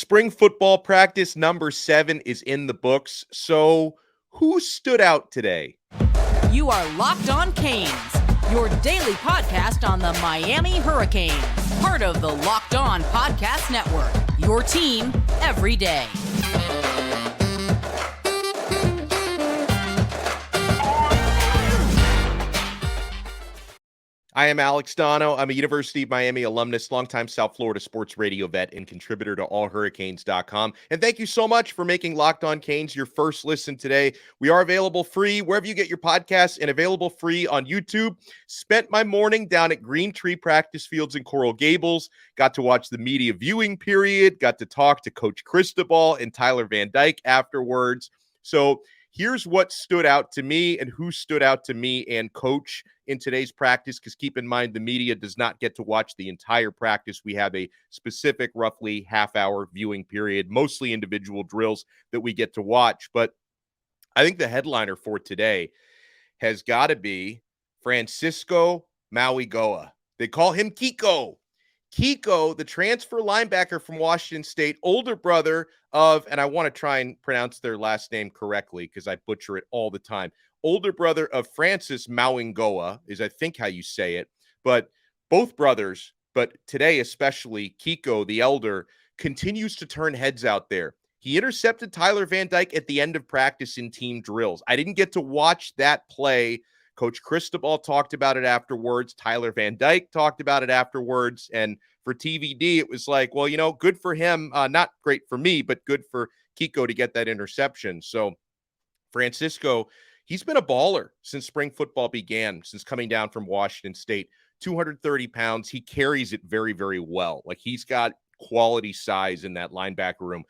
Spring football practice number 7 is in the books. So, who stood out today? You are Locked On Canes, your daily podcast on the Miami Hurricanes, part of the Locked On Podcast Network, your team every day. I am Alex Donno. I'm a University of Miami alumnus, longtime South Florida sports radio vet, and contributor to allhurricanes.com. And thank you so much for making Locked On Canes your first listen today. We are available free wherever you get your podcasts and available free on YouTube. Spent my morning down at Green Tree Practice Fields in Coral Gables. Got to watch the media viewing period. Got to talk to Coach Cristobal and Tyler Van Dyke afterwards. So here's what stood out to me and who stood out to me and Coach in today's practice, because keep in mind, the media does not get to watch the entire practice. We have a specific, roughly half-hour viewing period, mostly individual drills that we get to watch. But I think the headliner for today has got to be Francisco Mauigoa. They call him Kiko. Kiko, the transfer linebacker from Washington State, older brother of, and I want to try and pronounce their last name correctly because I butcher it all the time, older brother of Francis Mauigoa is, I think, how you say it. But both brothers, but today especially, Kiko, the elder, continues to turn heads out there. He intercepted Tyler Van Dyke at the end of practice in team drills. I didn't get to watch that play. Coach Cristobal talked about it afterwards. Tyler Van Dyke talked about it afterwards. And for TVD, it was like, well, you know, good for him. Not great for me, but good for Kiko to get that interception. So Francisco, he's been a baller since spring football began, since coming down from Washington State. 230 pounds. He carries it very, very well. Like, he's got quality size in that linebacker room.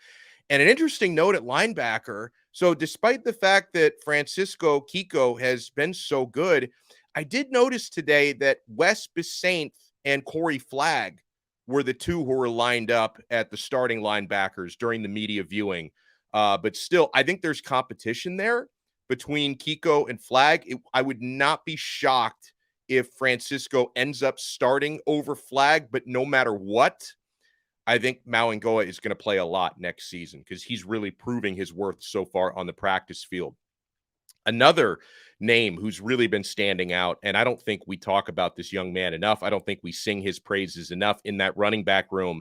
And an interesting note at linebacker, so despite the fact that Francisco Kiko has been so good, I did notice today that Wes Besaint and Corey Flagg were the two who were lined up at the starting linebackers during the media viewing. But still, I think there's competition there between Kiko and Flagg. I would not be shocked if Francisco ends up starting over Flagg, but no matter what, I think Mauigoa is going to play a lot next season because he's really proving his worth so far on the practice field. Another name who's really been standing out, and I don't think we talk about this young man enough. I don't think we sing his praises enough in that running back room.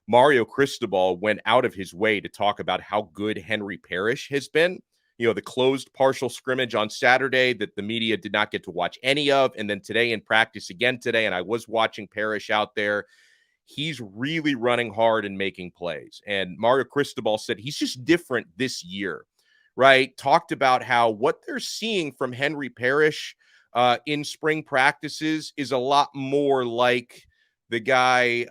Mario Cristobal went out of his way to talk about how good Henry Parrish has been. You know, the closed partial scrimmage on Saturday that the media did not get to watch any of, and then today in practice again today, and I was watching Parrish out there. He's really running hard and making plays. And Mario Cristobal said he's just different this year, right? Talked about how what they're seeing from Henry Parrish in spring practices is a lot more like the guy,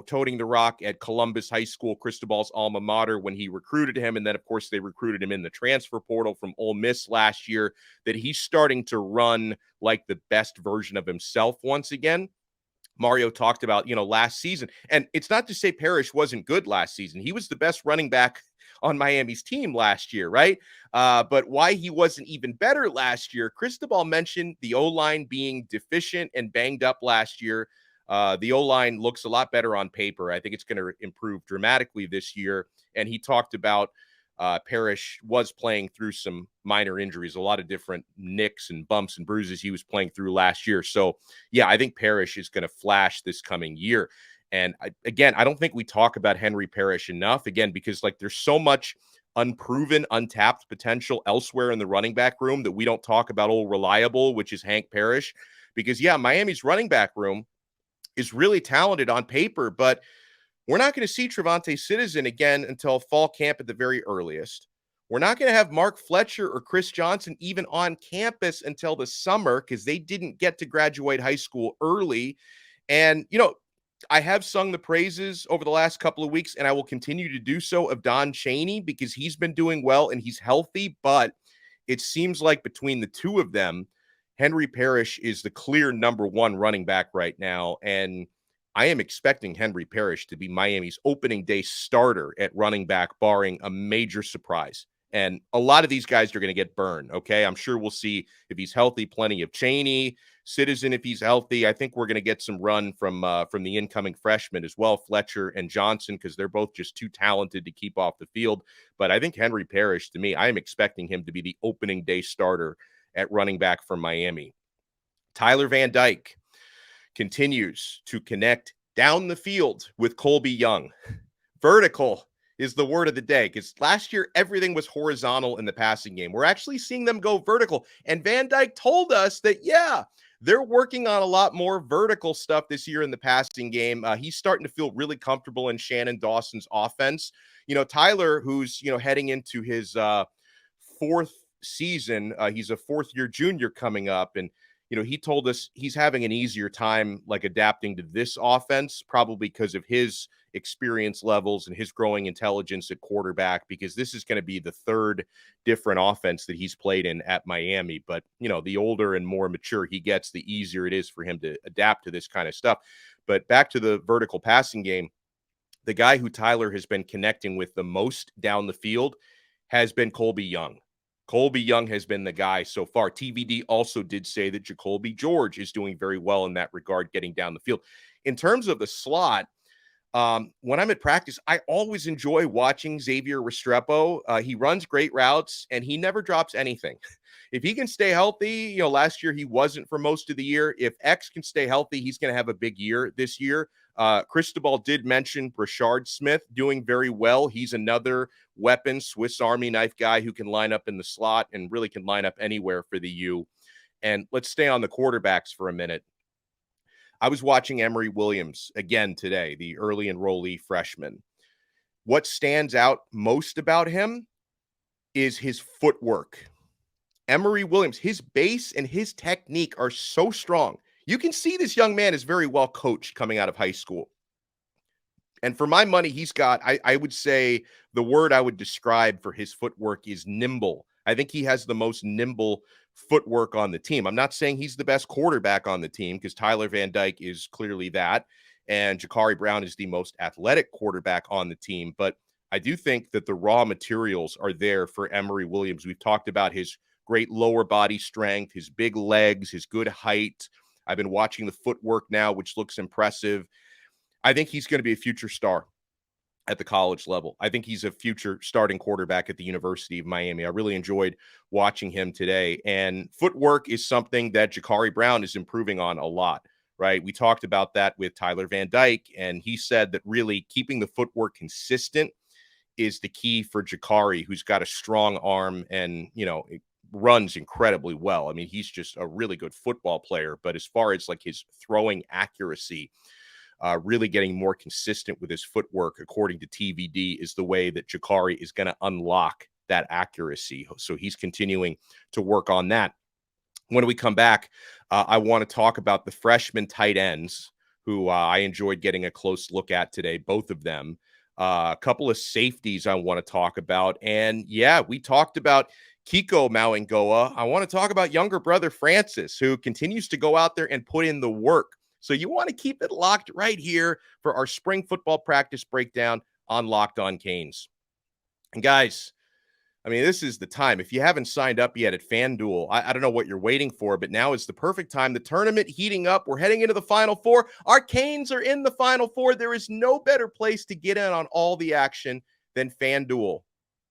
toting the rock at Columbus High School, Cristobal's alma mater, when he recruited him. And then, of course, they recruited him in the transfer portal from Ole Miss last year, that he's starting to run like the best version of himself once again. Mario talked about, last season. And it's not to say Parrish wasn't good last season. He was the best running back on Miami's team last year, right? But why he wasn't even better last year, Cristobal mentioned the O-line being deficient and banged up last year. The O-line looks a lot better on paper. I think it's going to improve dramatically this year. And he talked about Parrish was playing through some minor injuries, a lot of different nicks and bumps and bruises he was playing through last year. So, yeah, I think Parrish is going to flash this coming year. And I don't think we talk about Henry Parrish enough, again, because there's so much unproven, untapped potential elsewhere in the running back room that we don't talk about old reliable, which is Hank Parrish. Because, yeah, Miami's running back room is really talented on paper, but we're not going to see Trevante Citizen again until fall camp at the very earliest. We're not going to have Mark Fletcher or Chris Johnson even on campus until the summer because they didn't get to graduate high school early. And, I have sung the praises over the last couple of weeks, and I will continue to do so, of Don Chaney because he's been doing well and he's healthy. But it seems like between the two of them, Henry Parrish is the clear number one running back right now. And I am expecting Henry Parrish to be Miami's opening day starter at running back, barring a major surprise. And a lot of these guys are going to get burned. Okay. I'm sure we'll see if he's healthy, plenty of Chaney, Citizen, if he's healthy. I think we're going to get some run from the incoming freshmen as well, Fletcher and Johnson, because they're both just too talented to keep off the field. But I think Henry Parrish, to me, I am expecting him to be the opening day starter at running back for Miami. Tyler Van Dyke continues to connect down the field with Colbie Young. Vertical is the word of the day, because last year everything was horizontal in the passing game. We're actually seeing them go vertical. And Van Dyke told us that, yeah, they're working on a lot more vertical stuff this year in the passing game. He's starting to feel really comfortable in Shannon Dawson's offense. Tyler, who's, heading into his fourth season, he's a fourth-year junior coming up, and he told us he's having an easier time adapting to this offense, probably because of his experience levels and his growing intelligence at quarterback, because this is going to be the third different offense that he's played in at Miami. But, the older and more mature he gets, the easier it is for him to adapt to this kind of stuff. But back to the vertical passing game, the guy who Tyler has been connecting with the most down the field has been Colbie Young. Colbie Young has been the guy so far. TVD also did say that Jacoby George is doing very well in that regard, getting down the field. In terms of the slot, when I'm at practice, I always enjoy watching Xavier Restrepo. He runs great routes, and he never drops anything. If he can stay healthy, last year he wasn't for most of the year. If X can stay healthy, he's going to have a big year this year. Cristobal did mention Brashard Smith doing very well. He's another weapon, Swiss Army knife guy who can line up in the slot and really can line up anywhere for the U. And let's stay on the quarterbacks for a minute. I was watching Emory Williams again today, the early enrollee freshman. What stands out most about him is his footwork. Emory Williams, his base and his technique are so strong. You can see this young man is very well coached coming out of high school. And for my money, he's got, I would say the word I would describe for his footwork is nimble. I think he has the most nimble footwork on the team. I'm not saying he's the best quarterback on the team, because Tyler Van Dyke is clearly that, and Jacurri Brown is the most athletic quarterback on the team. But I do think that the raw materials are there for Emory Williams. We've talked about his great lower body strength, his big legs, his good height. I've been watching the footwork now, which looks impressive. I think he's going to be a future star at the college level. I think he's a future starting quarterback at the University of Miami. I really enjoyed watching him today. And footwork is something that Jacurri Brown is improving on a lot, right? We talked about that with Tyler Van Dyke, and he said that really keeping the footwork consistent is the key for Jacurri, who's got a strong arm and, it runs incredibly well. I mean, he's just a really good football player. But as far as his throwing accuracy, really getting more consistent with his footwork, according to TVD, is the way that Jacurri is going to unlock that accuracy. So he's continuing to work on that. When we come back, I want to talk about the freshman tight ends who I enjoyed getting a close look at today, both of them. A couple of safeties I want to talk about. And yeah, we talked about Kiko Mauigoa. I want to talk about younger brother Francis, who continues to go out there and put in the work. So you want to keep it locked right here for our spring football practice breakdown on Locked On Canes. And guys, I mean, this is the time. If you haven't signed up yet at FanDuel, I don't know what you're waiting for, but now is the perfect time. The tournament heating up. We're heading into the Final Four. Our Canes are in the Final Four. There is no better place to get in on all the action than FanDuel.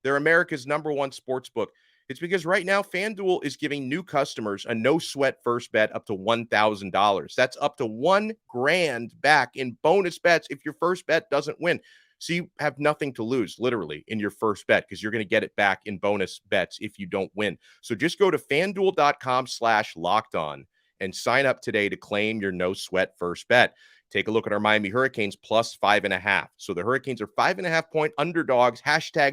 They're America's #1 sports book. It's because right now FanDuel is giving new customers a no-sweat first bet up to $1,000. That's up to $1,000 back in bonus bets if your first bet doesn't win. So you have nothing to lose, literally, in your first bet, because you're going to get it back in bonus bets if you don't win. So just go to FanDuel.com/lockedon and sign up today to claim your no-sweat first bet. Take a look at our Miami Hurricanes plus 5.5. So the Hurricanes are 5.5-point underdogs.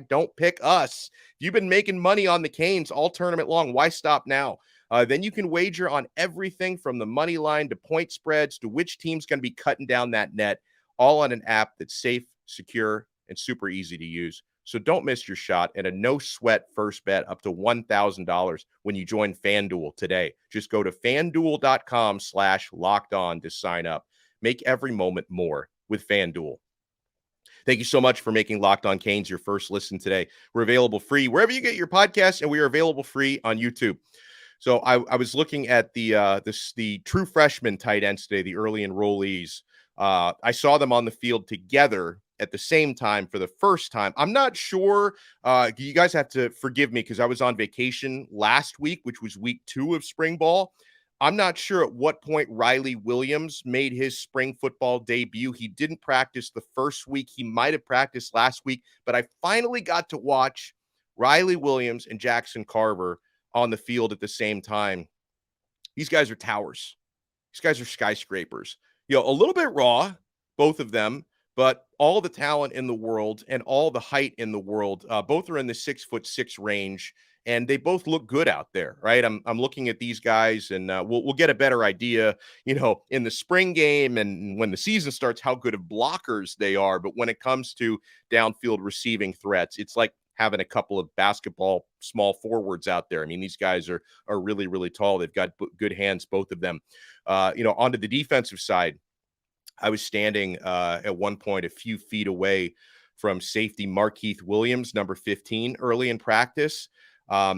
#don't pick us. If you've been making money on the Canes all tournament long, why stop now? Then you can wager on everything from the money line to point spreads to which team's going to be cutting down that net, all on an app that's safe, secure, and super easy to use. So don't miss your shot at a no-sweat first bet up to $1,000 when you join FanDuel today. Just go to FanDuel.com/lockedon to sign up. Make every moment more with FanDuel. Thank you so much for making Locked On Canes your first listen today. We're available free wherever you get your podcasts, and we are available free on YouTube. So I was looking at the true freshman tight ends today, the early enrollees. I saw them on the field together at the same time for the first time. I'm not sure. You guys have to forgive me because I was on vacation last week, which was week 2 of spring ball. I'm not sure at what point Riley Williams made his spring football debut. He didn't practice the first week. He might have practiced last week, but I finally got to watch Riley Williams and Jackson Carver on the field at the same time. These guys are towers. These guys are skyscrapers. A little bit raw, both of them, but all the talent in the world and all the height in the world. Both are in the 6'6" range, and they both look good out there, right? I'm looking at these guys, and we'll get a better idea, in the spring game and when the season starts, how good of blockers they are. But when it comes to downfield receiving threats, it's like having a couple of basketball small forwards out there. I mean, these guys are really, really tall. They've got good hands, both of them. Onto the defensive side, I was standing at one point a few feet away from safety Markeith Williams, number 15, early in practice.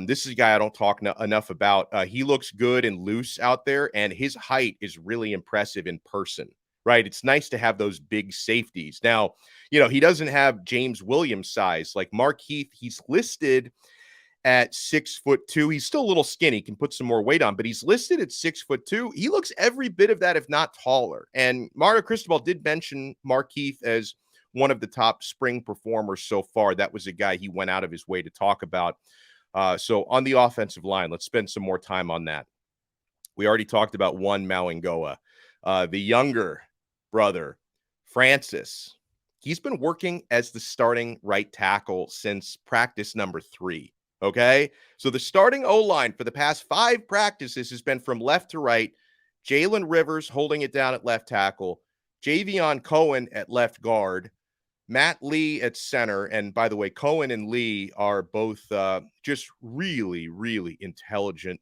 This is a guy I don't talk enough about. He looks good and loose out there, and his height is really impressive in person, right? It's nice to have those big safeties. Now, he doesn't have James Williams size like Markeith. He's listed at 6'2". He's still a little skinny, can put some more weight on, but he's listed at 6'2". He looks every bit of that, if not taller. And Mario Cristobal did mention Markeith as one of the top spring performers so far. That was a guy he went out of his way to talk about. So on the offensive line, let's spend some more time on that. We already talked about one Mauigoa. The younger brother, Francis, he's been working as the starting right tackle since practice number 3. Okay, so the starting O-line for the past 5 practices has been from left to right. Jalen Rivers holding it down at left tackle, Javion Cohen at left guard, Matt Lee at center. And by the way, Cohen and Lee are both just really, really intelligent,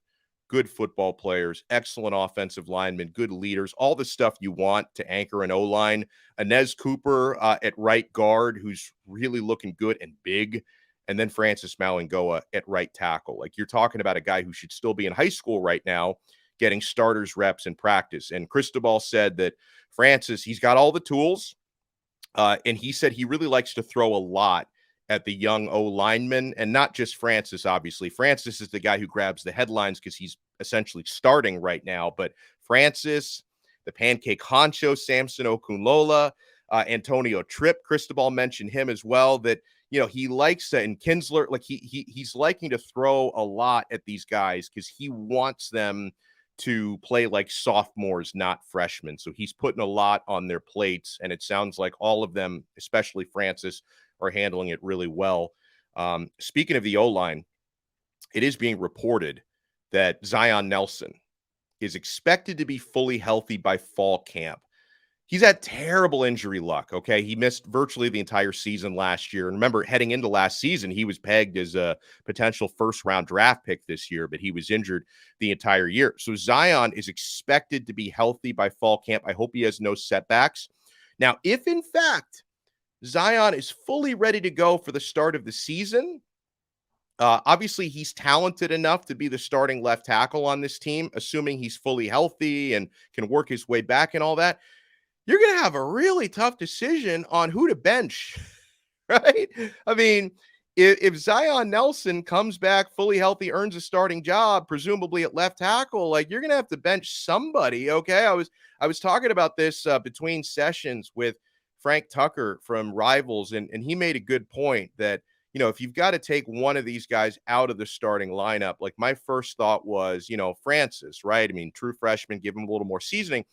good football players, excellent offensive linemen, good leaders, all the stuff you want to anchor an O-line. Inez Cooper at right guard, who's really looking good and big. And then Francis Mauigoa at right tackle. Like, you're talking about a guy who should still be in high school right now, getting starters reps in practice. And Cristobal said that Francis, he's got all the tools. And he said he really likes to throw a lot at the young O-linemen, and not just Francis, obviously. Francis is the guy who grabs the headlines because he's essentially starting right now. But Francis, the pancake honcho, Samson Okunlola, Antonio Tripp, Cristobal mentioned him as well, that he likes to, and Kinsler, like he's liking to throw a lot at these guys because he wants them to play like sophomores, not freshmen. So he's putting a lot on their plates, and it sounds like all of them, especially Francis, are handling it really well. Speaking of the O-line, it is being reported that Zion Nelson is expected to be fully healthy by fall camp. He's had terrible injury luck, okay? He missed virtually the entire season last year. And remember, heading into last season, he was pegged as a potential first-round draft pick this year, but he was injured the entire year. So Zion is expected to be healthy by fall camp. I hope he has no setbacks. Now, if in fact Zion is fully ready to go for the start of the season, obviously he's talented enough to be the starting left tackle on this team, assuming he's fully healthy and can work his way back and all that. You're going to have a really tough decision on who to bench, right? I mean, if Zion Nelson comes back fully healthy, earns a starting job, presumably at left tackle, like, you're going to have to bench somebody, okay? I was talking about this between sessions with Frank Tucker from Rivals, and he made a good point that, if you've got to take one of these guys out of the starting lineup, like, my first thought was, Francis, right? I mean, true freshman, give him a little more seasoning.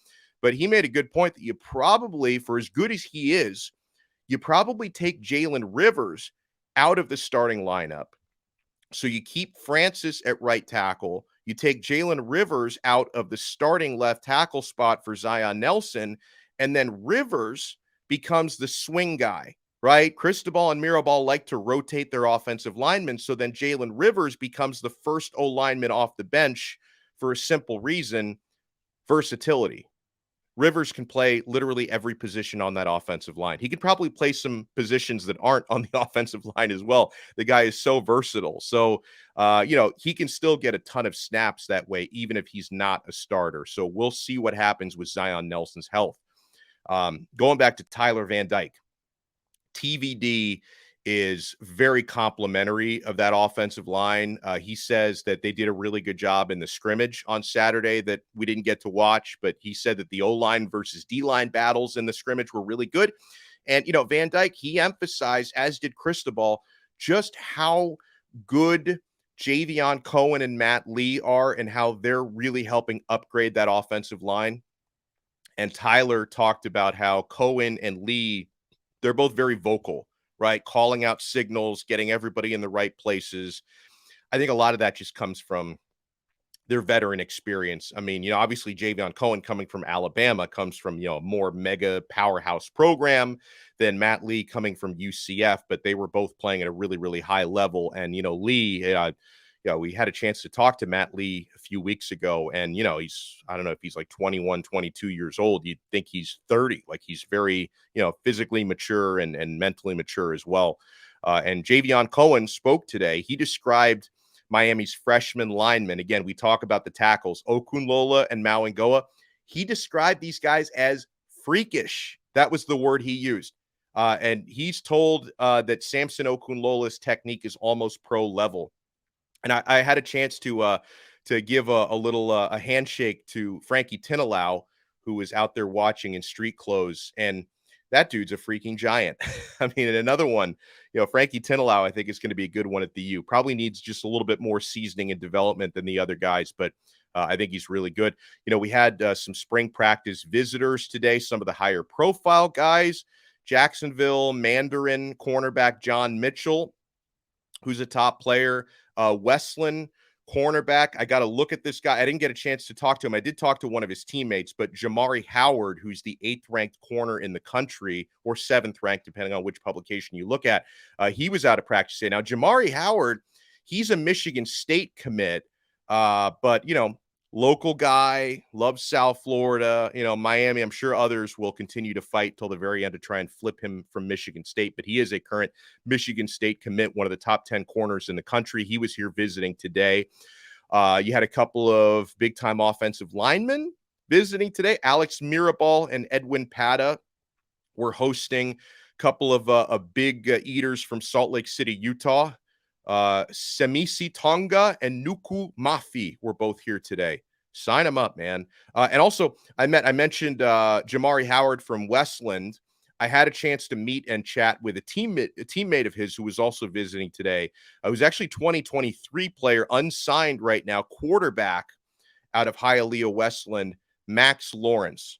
But he made a good point that you probably, for as good as he is, you probably take Jalen Rivers out of the starting lineup. So you keep Francis at right tackle. You take Jalen Rivers out of the starting left tackle spot for Zion Nelson, and then Rivers becomes the swing guy, right? Cristobal and Mirabal like to rotate their offensive linemen, so then Jalen Rivers becomes the first O lineman off the bench for a simple reason: versatility. Rivers can play literally every position on that offensive line. He could probably play some positions that aren't on the offensive line as well. The guy is so versatile. So, he can still get a ton of snaps that way, even if he's not a starter. So we'll see what happens with Zion Nelson's health. Going back to Tyler Van Dyke, TVD is very complimentary of that offensive line. He says that they did a really good job in the scrimmage on Saturday that we didn't get to watch, but he said that the O-line versus D-line battles in the scrimmage were really good. And, Van Dyke, he emphasized, as did Cristobal, just how good Javion Cohen and Matt Lee are and how they're really helping upgrade that offensive line. And Tyler talked about how Cohen and Lee, they're both very vocal, right? Calling out signals, getting everybody in the right places. I think a lot of that just comes from their veteran experience. I mean, obviously Javion Cohen coming from Alabama comes from, a more mega powerhouse program than Matt Lee coming from UCF, but they were both playing at a really, really high level. And, Lee, we had a chance to talk to Matt Lee a few weeks ago, and, I don't know if he's like 21, 22 years old. You'd think he's 30. Like, he's very, physically mature and mentally mature as well. And Javion Cohen spoke today. He described Miami's freshman linemen. Again, we talk about the tackles, Okunlola and Mauigoa. He described these guys as freakish. That was the word he used. And he's told that Samson Okunlola's technique is almost pro level. And I had a chance to give a little a handshake to Frankie Tinalau, who was out there watching in street clothes, and that dude's a freaking giant. I mean, and another one, Frankie Tinalau, I think is going to be a good one at the U. Probably needs just a little bit more seasoning and development than the other guys, but I think he's really good. We had some spring practice visitors today, some of the higher profile guys. Jacksonville Mandarin cornerback John Mitchell, who's a top player. Westland cornerback. I got to look at this guy. I didn't get a chance to talk to him. I did talk to one of his teammates, but Jamari Howard, who's the 8th ranked corner in the country, or 7th ranked, depending on which publication you look at, he was out of practice today. Now, Jamari Howard, he's a Michigan State commit, but, local guy, loves South Florida, Miami. I'm sure others will continue to fight till the very end to try and flip him from Michigan State, but he is a current Michigan State commit, one of the top 10 corners in the country. He was here visiting today. You had a couple of big-time offensive linemen visiting today. Alex Mirabal and Edwin Pata were hosting a couple of big eaters from Salt Lake City, Utah. Semisi Tonga and Nuku Mafi were both here today. Sign them up, man. And also, I mentioned Jamari Howard from Westland. I had a chance to meet and chat with a teammate of his who was also visiting today. I was actually 2023 player, unsigned right now, quarterback out of Hialeah Westland, Max Lawrence.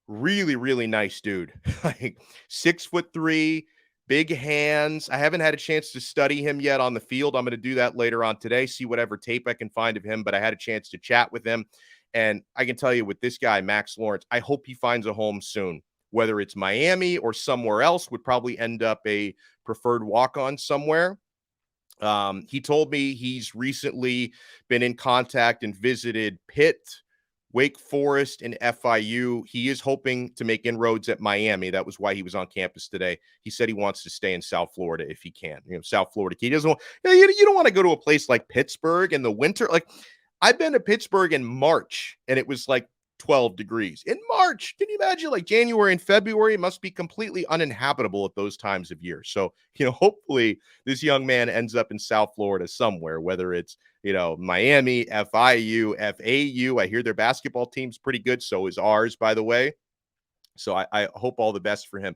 Really, really nice dude. Like 6'3", big hands. I haven't had a chance to study him yet on the field. I'm going to do that later on today, see whatever tape I can find of him, but I had a chance to chat with him. And I can tell you with this guy, Max Lawrence, I hope he finds a home soon. Whether it's Miami or somewhere else, would probably end up a preferred walk-on somewhere. He told me he's recently been in contact and visited Pitt, Wake Forest, and FIU. He is hoping to make inroads at Miami. That was why he was on campus today. He said he wants to stay in South Florida if he can. South Florida. He doesn't want, you don't want to go to a place like Pittsburgh in the winter. Like, I've been to Pittsburgh in March, and it was like 12 degrees. In March, can you imagine? Like January and February, it must be completely uninhabitable at those times of year. So, hopefully this young man ends up in South Florida somewhere, whether it's Miami, FIU, FAU. I hear their basketball team's pretty good. So is ours, by the way. So I hope all the best for him.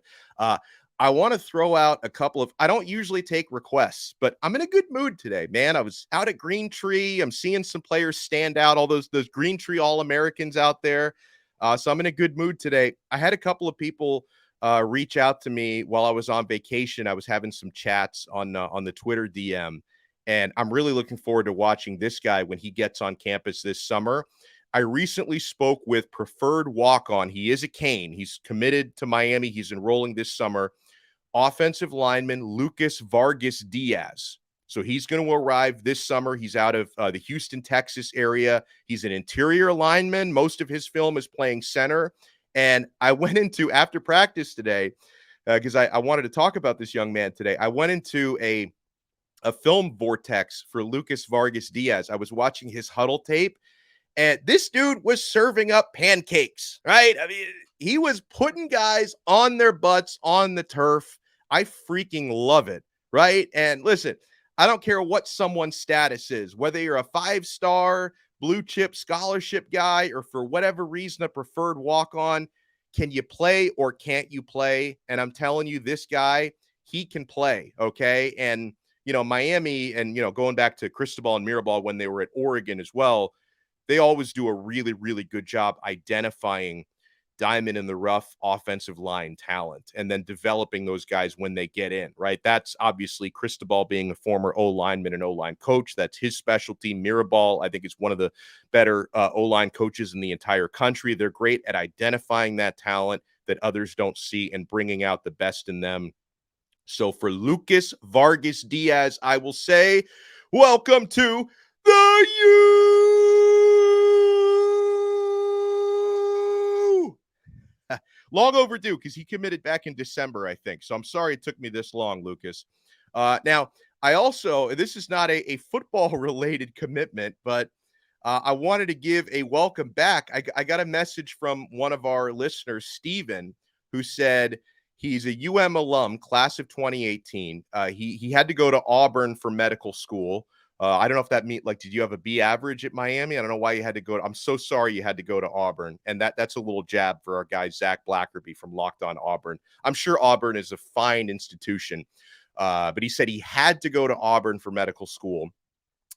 I want to throw out a couple of, I don't usually take requests, but I'm in a good mood today, man. I was out at Green Tree. I'm seeing some players stand out, all those Green Tree All-Americans out there. So I'm in a good mood today. I had a couple of people reach out to me while I was on vacation. I was having some chats on the Twitter DM. And I'm really looking forward to watching this guy when he gets on campus this summer. I recently spoke with preferred walk-on. He is a Cane. He's committed to Miami. He's enrolling this summer. Offensive lineman Lucas Vargas Diaz. So he's going to arrive this summer. He's out of the Houston, Texas area. He's an interior lineman. Most of his film is playing center. And I went into, after practice today, because I wanted to talk about this young man today, I went into a film vortex for Lucas Vargas Diaz. I was watching his huddle tape, and this dude was serving up pancakes, right? I mean, he was putting guys on their butts on the turf. I freaking love it, right? And listen, I don't care what someone's status is, whether you're a 5-star blue chip scholarship guy or for whatever reason a preferred walk-on. Can you play or can't you play? And I'm telling you, this guy, he can play, okay? And, Miami and, going back to Cristobal and Mirabal when they were at Oregon as well, they always do a really, really good job identifying diamond in the rough offensive line talent and then developing those guys when they get in, right? That's obviously Cristobal being a former O-lineman and O-line coach. That's his specialty. Mirabal, I think, is one of the better O-line coaches in the entire country. They're great at identifying that talent that others don't see and bringing out the best in them. So for Lucas Vargas Diaz, I will say, welcome to the U. Long overdue because he committed back in December, I think. So I'm sorry it took me this long, Lucas. Now, I also, this is not a football-related commitment, but I wanted to give a welcome back. I got a message from one of our listeners, Steven, who said he's a UM alum, class of 2018. He had to go to Auburn for medical school. I don't know if that means, like, did you have a B average at Miami? I don't know why you had to go. I'm so sorry you had to go to Auburn. And that's a little jab for our guy, Zach Blackerby from Locked On Auburn. I'm sure Auburn is a fine institution, but he said he had to go to Auburn for medical school.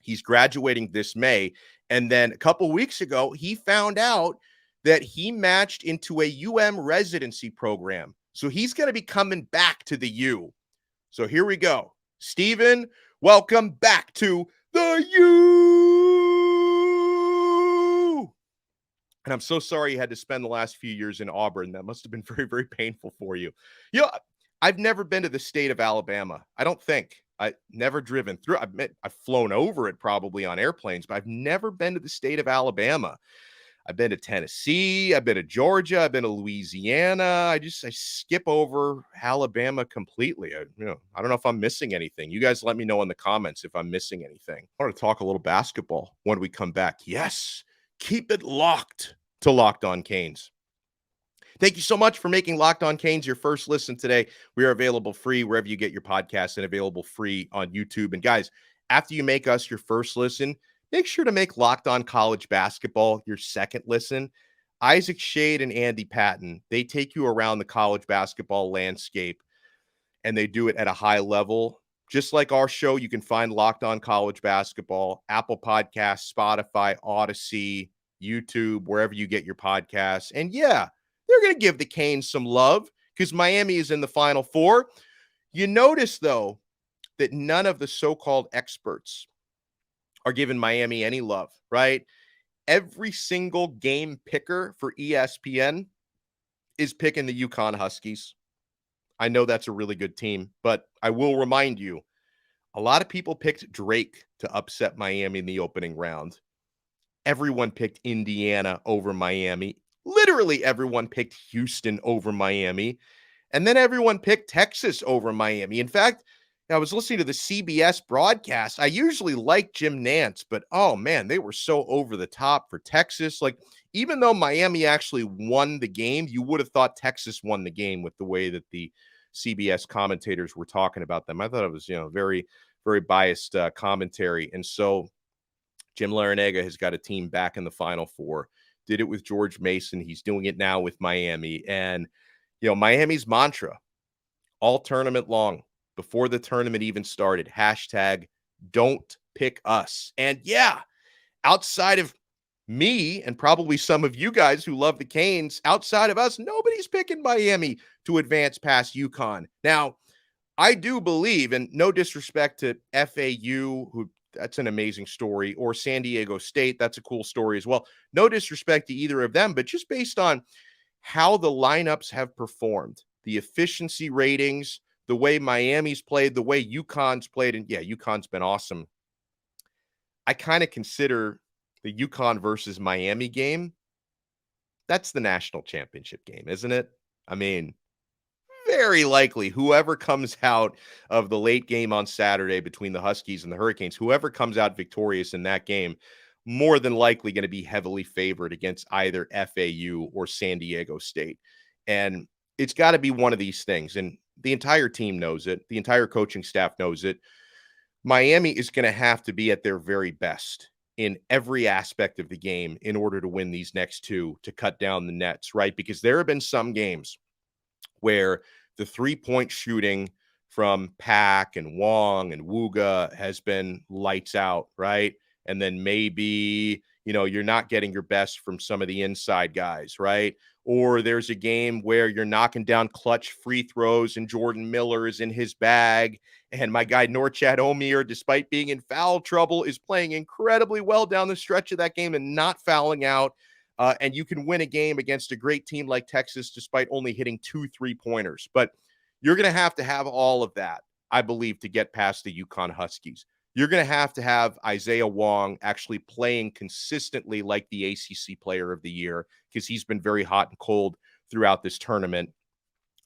He's graduating this May. And then a couple weeks ago, he found out that he matched into a UM residency program. So he's going to be coming back to the U. So here we go. Steven, welcome back to the U. And I'm so sorry you had to spend the last few years in Auburn. That must have been very, very painful for you. I've never been to the state of Alabama. I don't think. I've never driven through. I've flown over it probably on airplanes, but I've never been to the state of Alabama. I've been to Tennessee. I've been to Georgia. I've been to Louisiana. I skip over Alabama completely. I don't know if I'm missing anything. You guys let me know in the comments if I'm missing anything. I want to talk a little basketball when we come back. Yes, keep it locked to Locked On Canes. Thank you so much for making Locked On Canes your first listen today. We are available free wherever you get your podcasts and available free on YouTube. And guys, after you make us your first listen, make sure to make Locked On College Basketball your second listen. Isaac Shade and Andy Patton, they take you around the college basketball landscape, and they do it at a high level. Just like our show, you can find Locked On College Basketball, Apple Podcasts, Spotify, Odyssey, YouTube, wherever you get your podcasts. And yeah, they're going to give the Canes some love because Miami is in the Final Four. You notice, though, that none of the so-called experts are giving Miami any love, right? Every single game picker for ESPN is picking the UConn Huskies. I know that's a really good team, but I will remind you, a lot of people picked Drake to upset Miami in the opening round. Everyone picked Indiana over Miami. Literally everyone picked Houston over Miami. And then everyone picked Texas over Miami. In fact, I was listening to the CBS broadcast. I usually like Jim Nantz, but oh man, they were so over the top for Texas. Like, even though Miami actually won the game, you would have thought Texas won the game with the way that the CBS commentators were talking about them. I thought it was, very, very biased commentary. And so Jim Larinaga has got a team back in the Final Four. Did it with George Mason. He's doing it now with Miami. And, Miami's mantra all tournament long, before the tournament even started, hashtag don't pick us. And yeah, outside of me and probably some of you guys who love the Canes, outside of us, nobody's picking Miami to advance past UConn. Now, I do believe, and no disrespect to FAU, who that's an amazing story, or San Diego State, that's a cool story as well. No disrespect to either of them, but just based on how the lineups have performed, the efficiency ratings, the way Miami's played, the way UConn's played, and yeah, UConn's been awesome. I kind of consider the UConn versus Miami game That's the national championship game, isn't it? I mean, very likely whoever comes out of the late game on Saturday between the Huskies and the Hurricanes, whoever comes out victorious in that game, more than likely going to be heavily favored against either FAU or San Diego State. And it's got to be one of these things. And the entire team knows it. The entire coaching staff knows it. Miami is going to have to be at their very best in every aspect of the game in order to win these next two, to cut down the nets, right? Because there have been some games where the 3-point shooting from Pack and Wong and Wooga has been lights out, right? And then maybe, you're not getting your best from some of the inside guys, right? Or there's a game where you're knocking down clutch free throws and Jordan Miller is in his bag. And my guy Norchad Omier, despite being in foul trouble, is playing incredibly well down the stretch of that game and not fouling out. And you can win a game against a great team like Texas despite only hitting 2 3-pointers. But you're going to have all of that, I believe, to get past the UConn Huskies. You're going to have Isaiah Wong actually playing consistently like the ACC Player of the Year, because he's been very hot and cold throughout this tournament.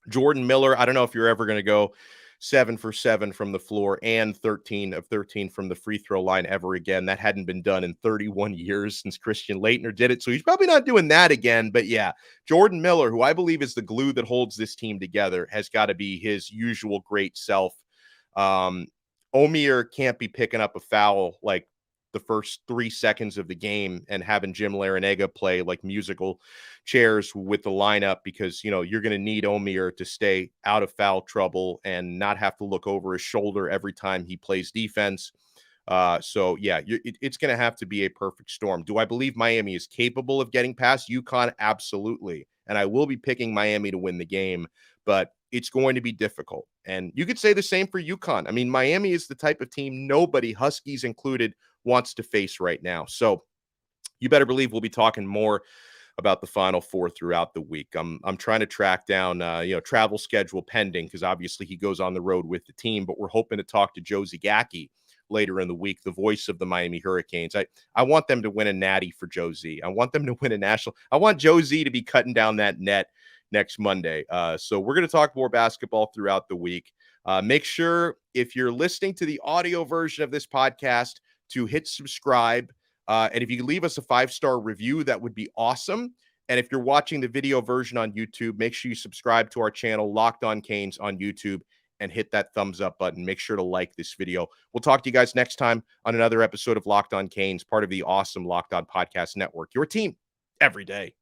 Jordan Miller, I don't know if you're ever going to go 7 for 7 from the floor and 13 of 13 from the free throw line ever again. That hadn't been done in 31 years since Christian Laettner did it. So he's probably not doing that again. But yeah, Jordan Miller, who I believe is the glue that holds this team together, has got to be his usual great self. Omier can't be picking up a foul like the first 3 seconds of the game and having Jim Larinaga play like musical chairs with the lineup, because, you're going to need Omier to stay out of foul trouble and not have to look over his shoulder every time he plays defense. So yeah, it's going to have to be a perfect storm. Do I believe Miami is capable of getting past UConn? Absolutely. And I will be picking Miami to win the game, but it's going to be difficult. And you could say the same for UConn. I mean, Miami is the type of team nobody, Huskies included, wants to face right now. So you better believe we'll be talking more about the Final Four throughout the week. I'm trying to track down, travel schedule pending, because obviously he goes on the road with the team, but we're hoping to talk to Joe Zagacki later in the week, the voice of the Miami Hurricanes. I want them to win a natty for Joe Z. I want them to win a national. I want Joe Z to be cutting down that net next Monday. So we're going to talk more basketball throughout the week. Make sure, if you're listening to the audio version of this podcast, to hit subscribe. And if you could leave us a 5-star review, that would be awesome. And if you're watching the video version on YouTube, make sure you subscribe to our channel, Locked On Canes on YouTube, and hit that thumbs up button. Make sure to like this video. We'll talk to you guys next time on another episode of Locked On Canes, part of the awesome Locked On Podcast Network, your team every day.